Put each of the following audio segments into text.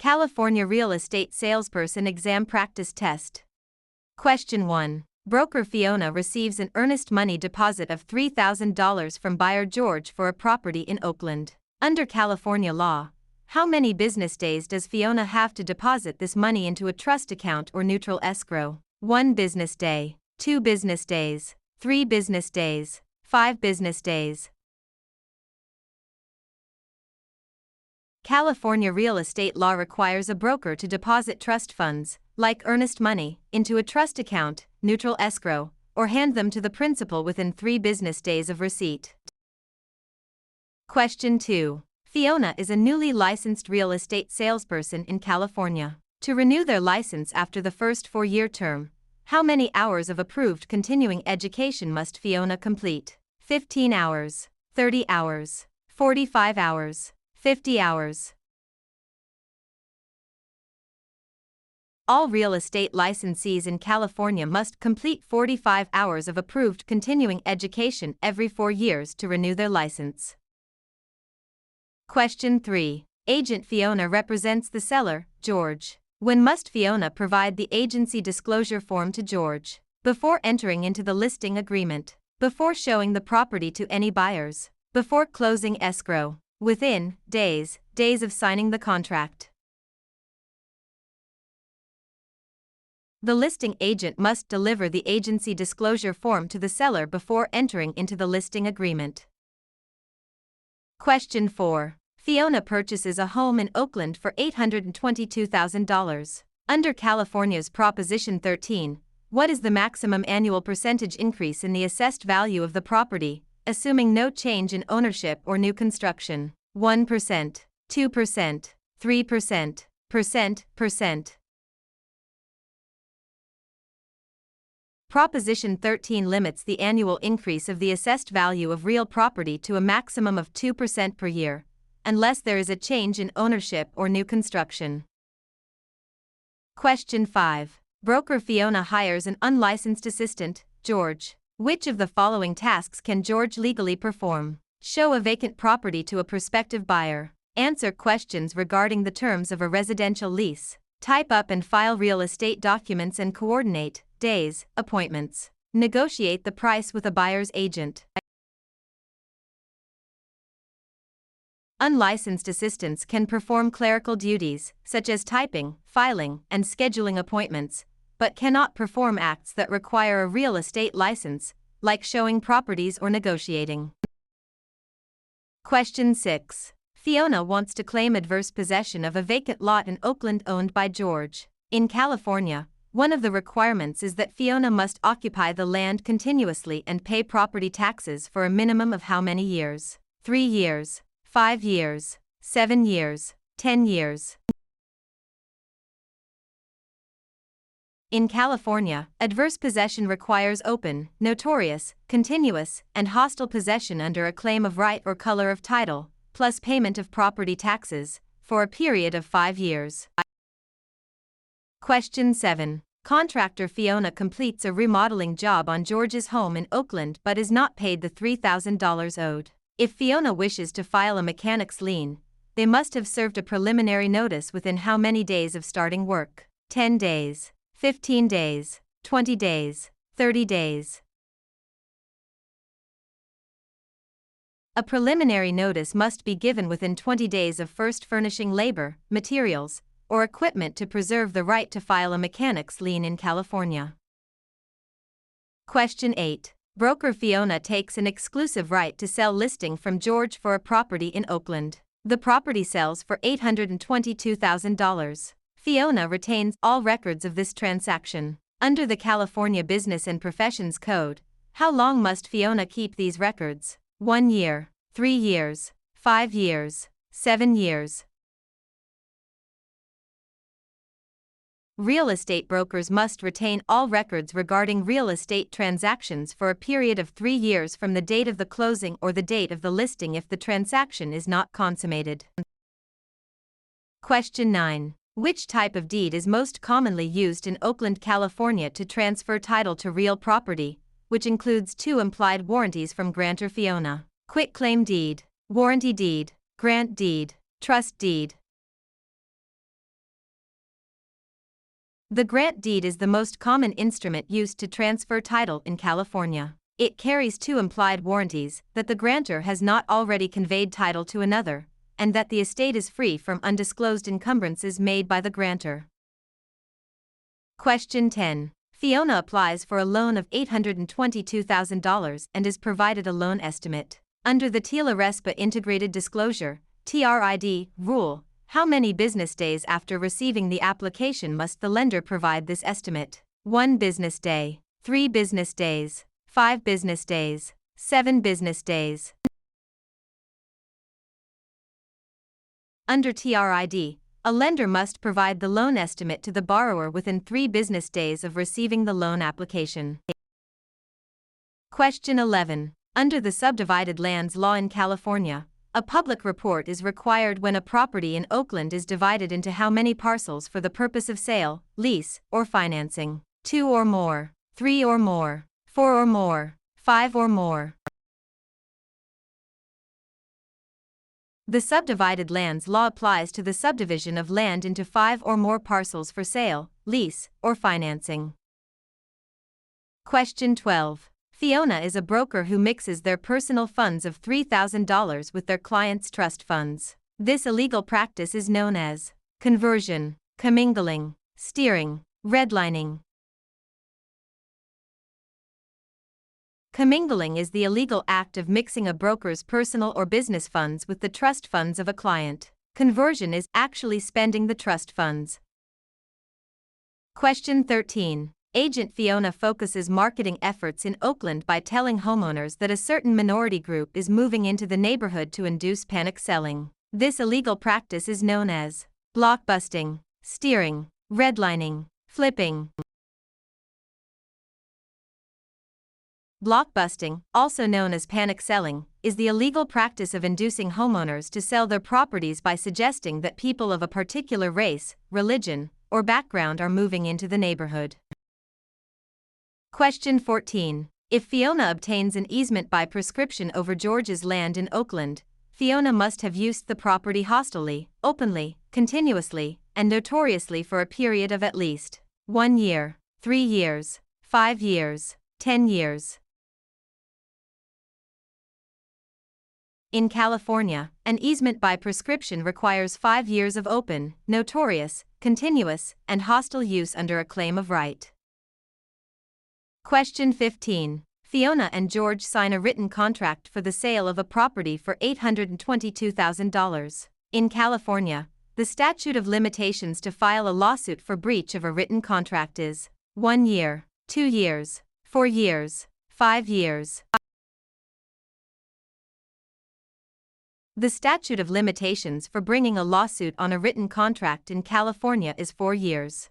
California Real Estate Salesperson Exam Practice Test. Question 1. Broker Fiona receives an earnest money deposit of $3,000 from buyer George for a property in Oakland. Under California law, how many business days does Fiona have to deposit this money into a trust account or neutral escrow? 1 business day, 2 business days, 3 business days, 5 business days. California real estate law requires a broker to deposit trust funds, like earnest money, into a trust account, neutral escrow, or hand them to the principal within 3 business days of receipt. Question 2. Fiona is a newly licensed real estate salesperson in California. To renew their license after the first 4-year term, how many hours of approved continuing education must Fiona complete? 15 hours, 30 hours, 45 hours, 50 hours. All real estate licensees in California must complete 45 hours of approved continuing education every 4 years to renew their license. Question 3. Agent Fiona represents the seller, George. When must Fiona provide the agency disclosure form to George? Before entering into the listing agreement, before showing the property to any buyers, before closing escrow, within days of signing the contract. The listing agent must deliver the agency disclosure form to the seller before entering into the listing agreement. Question 4. Fiona purchases a home in Oakland for $822,000. Under California's Proposition 13, what is the maximum annual percentage increase in the assessed value of the property, assuming no change in ownership or new construction? 1%, 2%, 3%, percent. Proposition 13 limits the annual increase of the assessed value of real property to a maximum of 2% per year, unless there is a change in ownership or new construction. Question 5. Broker Fiona hires an unlicensed assistant, George. Which of the following tasks can George legally perform? Show a vacant property to a prospective buyer. Answer questions regarding the terms of a residential lease. Type up and file real estate documents and coordinate days, appointments. Negotiate the price with a buyer's agent. Unlicensed assistants can perform clerical duties, such as typing, filing, and scheduling appointments, but cannot perform acts that require a real estate license, like showing properties or negotiating. Question 6. Fiona wants to claim adverse possession of a vacant lot in Oakland owned by George. In California, one of the requirements is that Fiona must occupy the land continuously and pay property taxes for a minimum of how many years? 3 years, 5 years, 7 years, 10 years. In California, adverse possession requires open, notorious, continuous, and hostile possession under a claim of right or color of title, plus payment of property taxes, for a period of 5 years. Question 7. Contractor Fiona completes a remodeling job on George's home in Oakland but is not paid the $3,000 owed. If Fiona wishes to file a mechanic's lien, they must have served a preliminary notice within how many days of starting work? 10 days, 15 days, 20 days, 30 days. A preliminary notice must be given within 20 days of first furnishing labor, materials, or equipment to preserve the right to file a mechanic's lien in California. Question 8. Broker Fiona takes an exclusive right to sell listing from George for a property in Oakland. The property sells for $822,000. Fiona retains all records of this transaction. Under the California Business and Professions Code, how long must Fiona keep these records? 1 year, 3 years, 5 years, 7 years. Real estate brokers must retain all records regarding real estate transactions for a period of 3 years from the date of the closing or the date of the listing if the transaction is not consummated. Question 9. Which type of deed is most commonly used in Oakland, California to transfer title to real property, which includes 2 implied warranties from grantor Fiona? Quitclaim deed, warranty deed, grant deed, trust deed. The grant deed is the most common instrument used to transfer title in California. It carries two implied warranties that the grantor has not already conveyed title to another, and that the estate is free from undisclosed encumbrances made by the grantor. Question 10. Fiona applies for a loan of $822,000 and is provided a loan estimate. Under the TILA-RESPA Integrated Disclosure (TRID) rule, how many business days after receiving the application must the lender provide this estimate? 1 business day, 3 business days, 5 business days, 7 business days. Under TRID, a lender must provide the loan estimate to the borrower within 3 business days of receiving the loan application. Question 11. Under the subdivided lands law in California, a public report is required when a property in Oakland is divided into how many parcels for the purpose of sale, lease, or financing? 2 or more, 3 or more, 4 or more, 5 or more. The subdivided lands law applies to the subdivision of land into 5 or more parcels for sale, lease, or financing. Question 12. Fiona is a broker who mixes their personal funds of $3,000 with their clients' trust funds. This illegal practice is known as conversion, commingling, steering, redlining. Commingling is the illegal act of mixing a broker's personal or business funds with the trust funds of a client. Conversion is actually spending the trust funds. Question 13. Agent Fiona focuses marketing efforts in Oakland by telling homeowners that a certain minority group is moving into the neighborhood to induce panic selling. This illegal practice is known as blockbusting, steering, redlining, flipping. Blockbusting, also known as panic selling, is the illegal practice of inducing homeowners to sell their properties by suggesting that people of a particular race, religion, or background are moving into the neighborhood. Question 14. If Fiona obtains an easement by prescription over George's land in Oakland, Fiona must have used the property hostilely, openly, continuously, and notoriously for a period of at least 1 year, 3 years, 5 years, 10 years. In California, an easement by prescription requires 5 years of open, notorious, continuous, and hostile use under a claim of right. Question 15. Fiona and George sign a written contract for the sale of a property for $822,000. In California, the statute of limitations to file a lawsuit for breach of a written contract is 1 year, 2 years, 4 years, 5 years. The statute of limitations for bringing a lawsuit on a written contract in California is 4 years.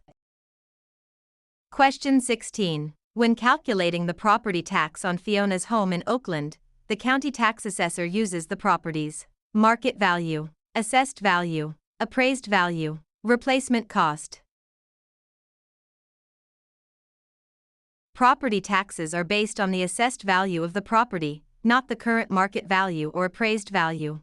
Question 16. When calculating the property tax on Fiona's home in Oakland, the county tax assessor uses the property's market value, assessed value, appraised value, replacement cost. Property taxes are based on the assessed value of the property, not the current market value or appraised value.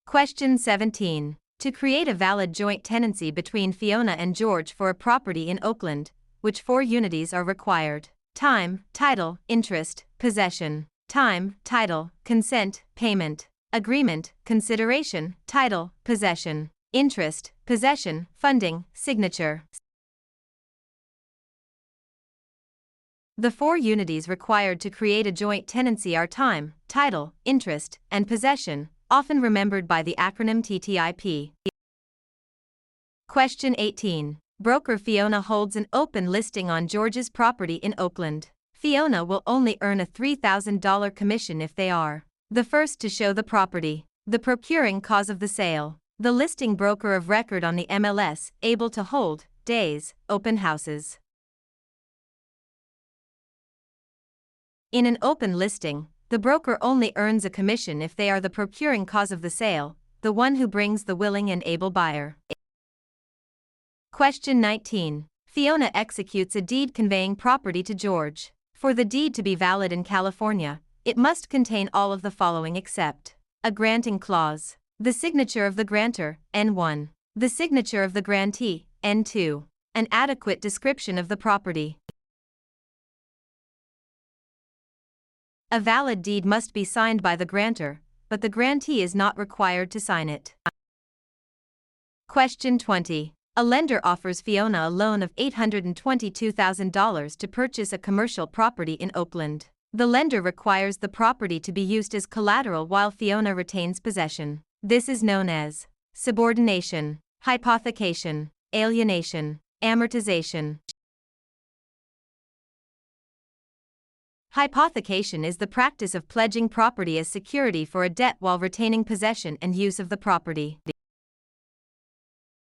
Question 17. To create a valid joint tenancy between Fiona and George for a property in Oakland, which 4 unities are required? Time, title, interest, possession. Time, title, consent, payment. Agreement, consideration, title, possession. Interest, possession, funding, signature. The 4 unities required to create a joint tenancy are time, title, interest, and possession, often remembered by the acronym TTIP. Question 18. Broker Fiona holds an open listing on George's property in Oakland. Fiona will only earn a $3,000 commission if they are the first to show the property, the procuring cause of the sale, the listing broker of record on the MLS, able to hold days, open houses. In an open listing, the broker only earns a commission if they are the procuring cause of the sale, the one who brings the willing and able buyer. Question 19. Fiona executes a deed conveying property to George. For the deed to be valid in California, it must contain all of the following except a granting clause, the signature of the grantor, N1, the signature of the grantee, N2, An adequate description of the property. A valid deed must be signed by the grantor, but the grantee is not required to sign it. Question 20. A lender offers Fiona a loan of $822,000 to purchase a commercial property in Oakland. The lender requires the property to be used as collateral while Fiona retains possession. This is known as subordination, hypothecation, alienation, amortization. Hypothecation is the practice of pledging property as security for a debt while retaining possession and use of the property.